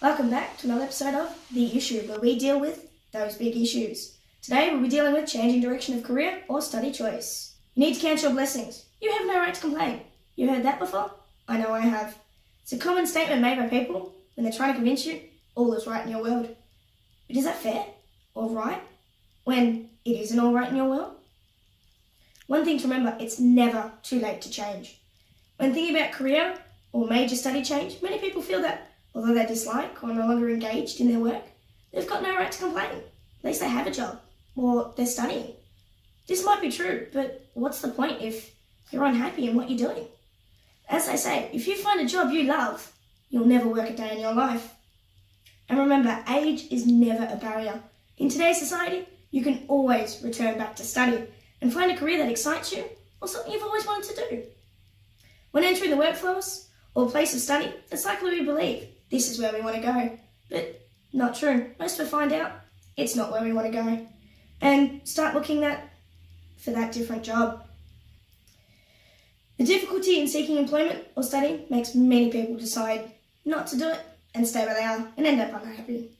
Welcome back to another episode of The Issue, where we deal with those big issues. Today we'll be dealing with changing direction of career or study choice. You need to count your blessings. You have no right to complain. You heard that before? I know I have. It's a common statement made by people when they're trying to convince you all is right in your world. But is that fair or right when it isn't all right in your world? One thing to remember, it's never too late to change. When thinking about career or major study change, many people feel that although they dislike or are no longer engaged in their work, they've got no right to complain. At least they have a job, or they're studying. This might be true, but what's the point if you're unhappy in what you're doing? As I say, if you find a job you love, you'll never work a day in your life. And remember, age is never a barrier. In today's society, you can always return back to study and find a career that excites you or something you've always wanted to do. When entering the workforce or place of study, it's likely we believe this is where we want to go, but not true. Most of us find out it's not where we want to go and start looking for that different job. The difficulty in seeking employment or study makes many people decide not to do it and stay where they are and end up unhappy.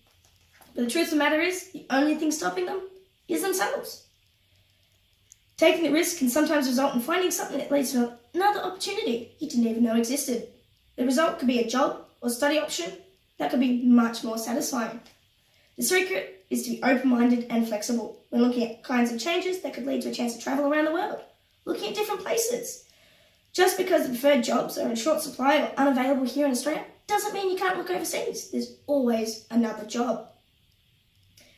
But the truth of the matter is, the only thing stopping them is themselves. Taking the risk can sometimes result in finding something that leads to another opportunity you didn't even know existed. The result could be a job or study option that could be much more satisfying. The secret is to be open-minded and flexible when looking at kinds of changes that could lead to a chance to travel around the world, looking at different places. Just because the preferred jobs are in short supply or unavailable here in Australia doesn't mean you can't look overseas. There's always another job.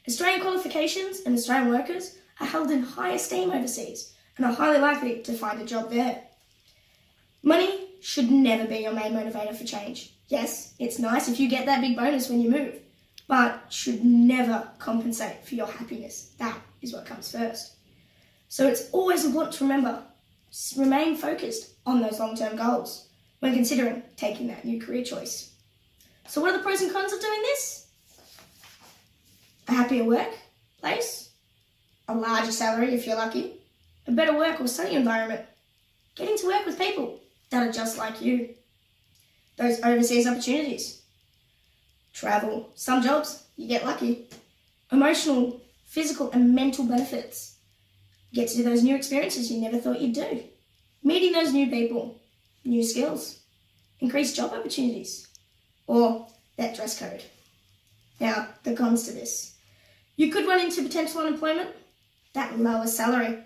Australian qualifications and Australian workers are held in high esteem overseas and are highly likely to find a job there. Money should never be your main motivator for change. Yes, it's nice if you get that big bonus when you move, but should never compensate for your happiness. That is what comes first. So it's always important to remember, remain focused on those long-term goals when considering taking that new career choice. So what are the pros and cons of doing this? A happier workplace, a larger salary if you're lucky, a better work or study environment, getting to work with people that are just like you, those overseas opportunities, travel, some jobs, you get lucky, emotional, physical and mental benefits, get to do those new experiences you never thought you'd do, meeting those new people, new skills, increased job opportunities, or that dress code. Now, the cons to this. You could run into potential unemployment, that lower salary,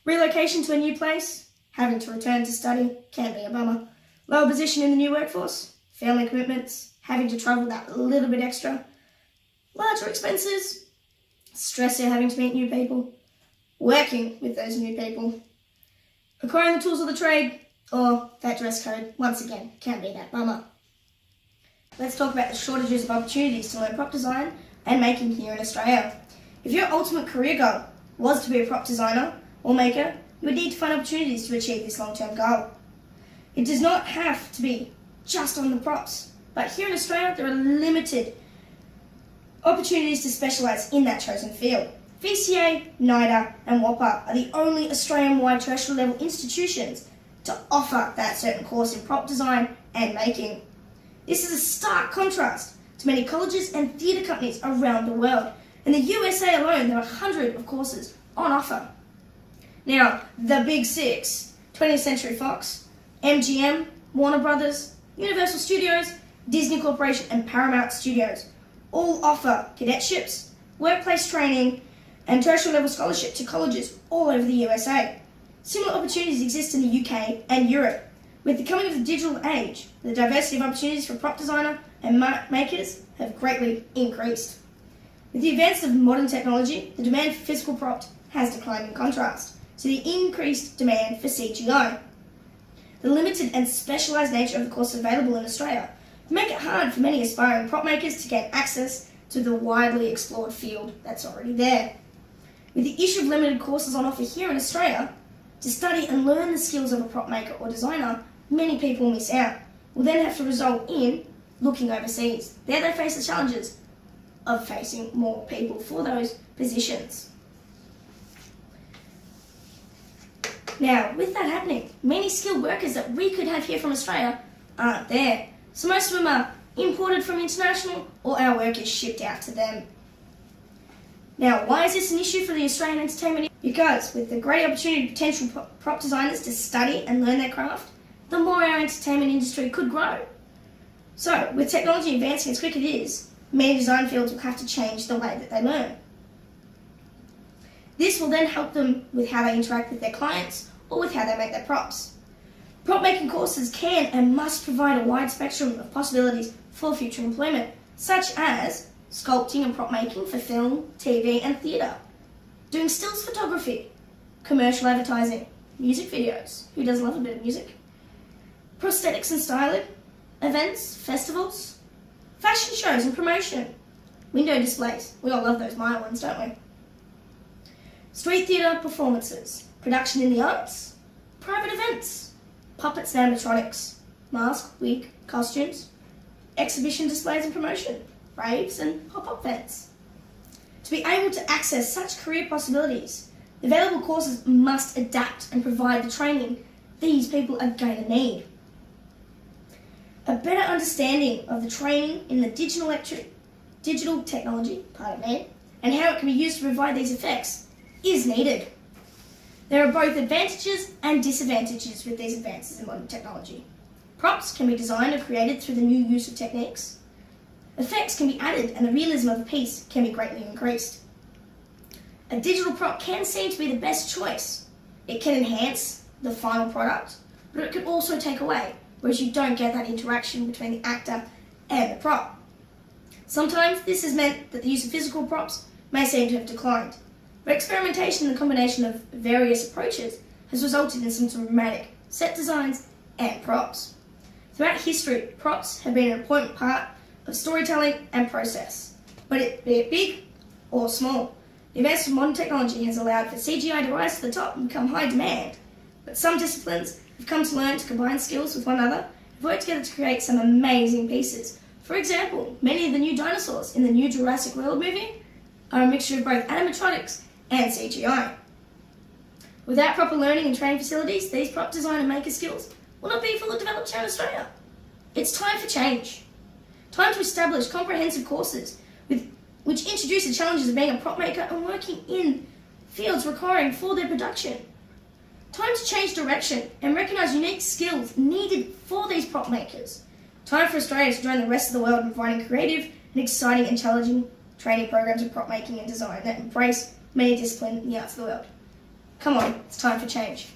relocation to a new place, having to return to study can be a bummer, lower position in the new workforce, family commitments, having to travel that little bit extra, larger expenses, stress of having to meet new people, working with those new people, acquiring the tools of the trade, or that dress code, once again, can be that bummer. Let's talk about the shortages of opportunities to learn prop design and making here in Australia. If your ultimate career goal was to be a prop designer or maker, you would need to find opportunities to achieve this long-term goal. It does not have to be just on the props, but here in Australia there are limited opportunities to specialise in that chosen field. VCA, NIDA and WAPA are the only Australian-wide tertiary level institutions to offer that certain course in prop design and making. This is a stark contrast to many colleges and theatre companies around the world. In the USA alone, there are hundreds of courses on offer. Now, the big six, 20th Century Fox, MGM, Warner Brothers, Universal Studios, Disney Corporation and Paramount Studios all offer cadetships, workplace training and tertiary level scholarship to colleges all over the USA. Similar opportunities exist in the UK and Europe. With the coming of the digital age, the diversity of opportunities for prop designer and makers have greatly increased. With the advance of modern technology, the demand for physical prop has declined in contrast to the increased demand for CGI. The limited and specialised nature of the courses available in Australia make it hard for many aspiring prop makers to gain access to the widely explored field that's already there. With the issue of limited courses on offer here in Australia, to study and learn the skills of a prop maker or designer, many people miss out, will then have to result in looking overseas. There they face the challenges of facing more people for those positions. Now, with that happening, many skilled workers that we could have here from Australia aren't there. So most of them are imported from international, or our work is shipped out to them. Now, why is this an issue for the Australian entertainment industry? Because with the great opportunity of potential prop designers to study and learn their craft, the more our entertainment industry could grow. So, with technology advancing as quick as it is, many design fields will have to change the way that they learn. This will then help them with how they interact with their clients or with how they make their props. Prop making courses can and must provide a wide spectrum of possibilities for future employment, such as sculpting and prop making for film, TV and theatre, doing stills photography, commercial advertising, music videos, who doesn't love a bit of music, prosthetics and styling, events, festivals, fashion shows and promotion, window displays, we all love those Maya ones, don't we? Street theatre performances, production in the arts, private events, puppets and animatronics, mask, wig, costumes, exhibition displays and promotion, raves and pop-up events. To be able to access such career possibilities, the available courses must adapt and provide the training these people are going to need. A better understanding of the training in the digital technology, and how it can be used to provide these effects is needed. There are both advantages and disadvantages with these advances in modern technology. Props can be designed or created through the new use of techniques. Effects can be added and the realism of the piece can be greatly increased. A digital prop can seem to be the best choice. It can enhance the final product, but it can also take away, whereas you don't get that interaction between the actor and the prop. Sometimes this has meant that the use of physical props may seem to have declined, but experimentation and the combination of various approaches has resulted in some dramatic set designs and props. Throughout history, props have been an important part of storytelling and process, but be it big or small. The advance of modern technology has allowed for CGI to rise to the top and become high demand, but some disciplines have come to learn to combine skills with one another and work together to create some amazing pieces. For example, many of the new dinosaurs in the new Jurassic World movie are a mixture of both animatronics and CGI. Without proper learning and training facilities, these prop design and maker skills will not be fully developed here in Australia. It's time for change. Time to establish comprehensive courses which introduce the challenges of being a prop maker and working in fields requiring for their production. Time to change direction and recognise unique skills needed for these prop makers. Time for Australia to join the rest of the world in providing creative and exciting and challenging training programs of prop making and design that embrace many disciplines in the arts of the world. Come on, it's time for change.